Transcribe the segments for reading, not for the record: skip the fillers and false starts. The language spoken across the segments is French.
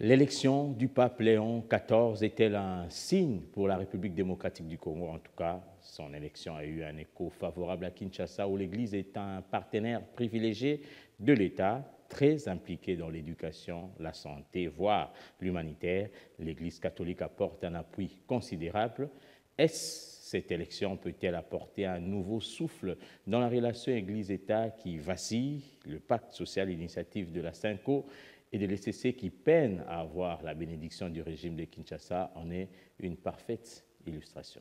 L'élection du pape Léon XIV est-elle un signe pour la République démocratique du Congo? En tout cas, son élection a eu un écho favorable à Kinshasa, où l'Église est un partenaire privilégié de l'État, très impliqué dans l'éducation, la santé, voire l'humanitaire. L'Église catholique apporte un appui considérable. Cette élection peut-elle apporter un nouveau souffle dans la relation Église-État qui vacille? Le pacte social initiative de la CENCO et de l'ECC qui peinent à avoir la bénédiction du régime de Kinshasa en est une parfaite illustration.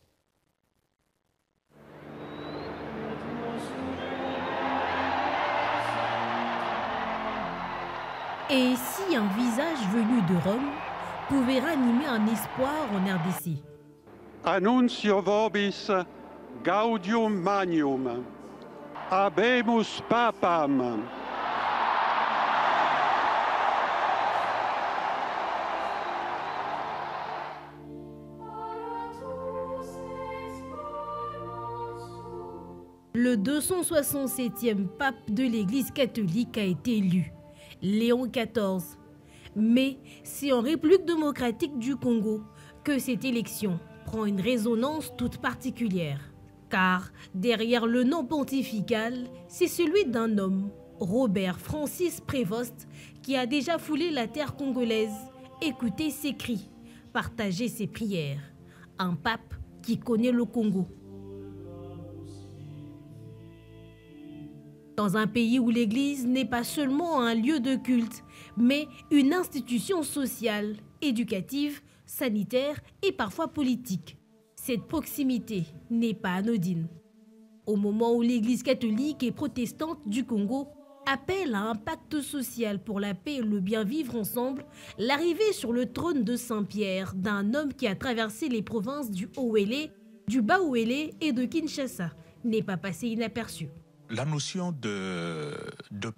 Et si un visage venu de Rome pouvait ranimer un espoir en RDC? Annuncio vobis gaudium magnum, habemus papam. Le 267e pape de l'Église catholique a été élu, Léon XIV. Mais c'est en République démocratique du Congo que cette élection prend une résonance toute particulière. Car derrière le nom pontifical, c'est celui d'un homme, Robert Francis Prévost, qui a déjà foulé la terre congolaise, écouté ses cris, partagé ses prières. Un pape qui connaît le Congo. Dans un pays où l'Église n'est pas seulement un lieu de culte, mais une institution sociale, éducative, sanitaire et parfois politique. Cette proximité n'est pas anodine. Au moment où l'Église catholique et protestante du Congo appelle à un pacte social pour la paix et le bien vivre ensemble, l'arrivée sur le trône de Saint-Pierre d'un homme qui a traversé les provinces du Haut-Uélé, du Bas-Uélé et de Kinshasa n'est pas passée inaperçue. La notion de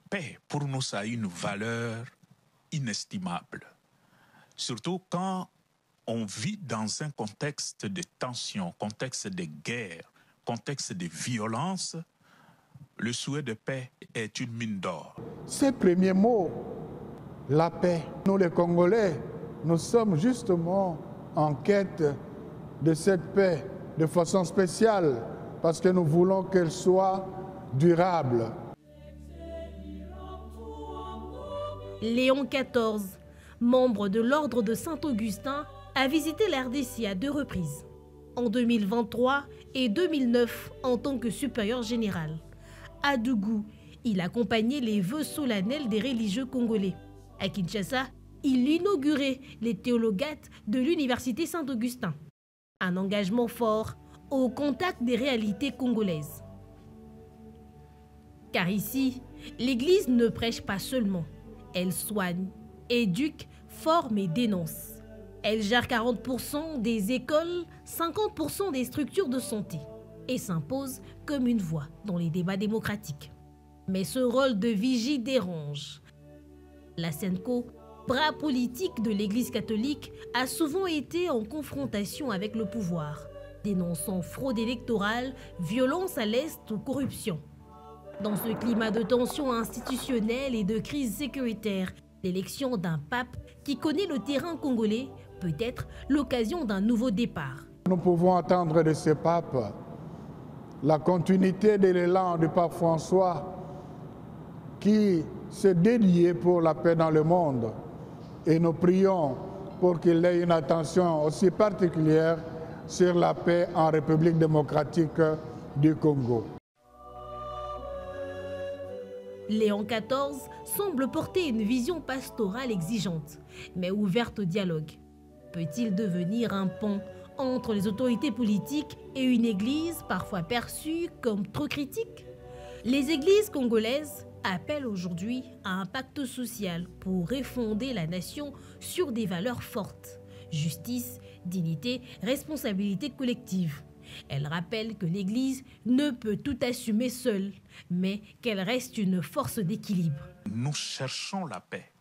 paix, pour nous, ça a une valeur inestimable. Surtout quand on vit dans un contexte de tension, contexte de guerre, contexte de violence. Le souhait de paix est une mine d'or. Ces premiers mots, la paix. Nous les Congolais, nous sommes justement en quête de cette paix de façon spéciale parce que nous voulons qu'elle soit durable. Léon XIV, membre de l'ordre de Saint-Augustin, a visité l'RDC à 2 reprises, en 2023 et 2009 en tant que supérieur général. À Dougou, il accompagnait les vœux solennels des religieux congolais. À Kinshasa, il inaugurait les théologates de l'Université Saint-Augustin. Un engagement fort au contact des réalités congolaises. Car ici, l'Église ne prêche pas seulement. Elle soigne, éduque, forme et dénonce. Elle gère 40% des écoles, 50% des structures de santé et s'impose comme une voix dans les débats démocratiques. Mais ce rôle de vigie dérange. La CENCO, bras politique de l'Église catholique, a souvent été en confrontation avec le pouvoir, dénonçant fraude électorale, violence à l'Est ou corruption. Dans ce climat de tension institutionnelle et de crise sécuritaire, l'élection d'un pape qui connaît le terrain congolais peut être l'occasion d'un nouveau départ. Nous pouvons attendre de ce pape la continuité de l'élan du pape François qui s'est dédié pour la paix dans le monde. Et nous prions pour qu'il ait une attention aussi particulière sur la paix en République démocratique du Congo. Léon XIV semble porter une vision pastorale exigeante, mais ouverte au dialogue. Peut-il devenir un pont entre les autorités politiques et une église parfois perçue comme trop critique? Les églises congolaises appellent aujourd'hui à un pacte social pour refonder la nation sur des valeurs fortes: justice, dignité, responsabilité collective. Elle rappelle que l'Église ne peut tout assumer seule, mais qu'elle reste une force d'équilibre. Nous cherchons la paix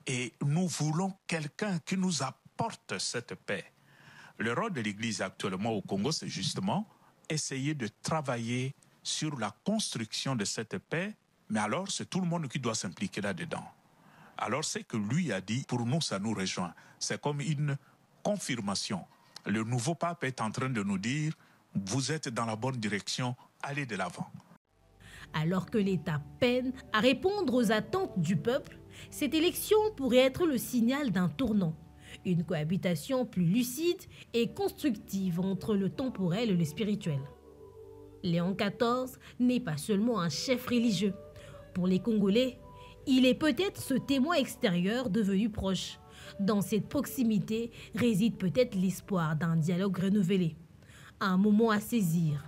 et nous voulons quelqu'un qui nous apporte cette paix. Le rôle de l'Église actuellement au Congo, c'est justement essayer de travailler sur la construction de cette paix, mais alors c'est tout le monde qui doit s'impliquer là-dedans. Alors ce que lui a dit, pour nous, ça nous rejoint. C'est comme une confirmation. Le nouveau pape est en train de nous dire, vous êtes dans la bonne direction, allez de l'avant. Alors que l'État peine à répondre aux attentes du peuple, cette élection pourrait être le signal d'un tournant. Une cohabitation plus lucide et constructive entre le temporel et le spirituel. Léon XIV n'est pas seulement un chef religieux. Pour les Congolais, il est peut-être ce témoin extérieur devenu proche. Dans cette proximité réside peut-être l'espoir d'un dialogue renouvelé. Un moment à saisir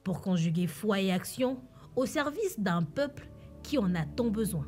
pour conjuguer foi et action au service d'un peuple qui en a tant besoin.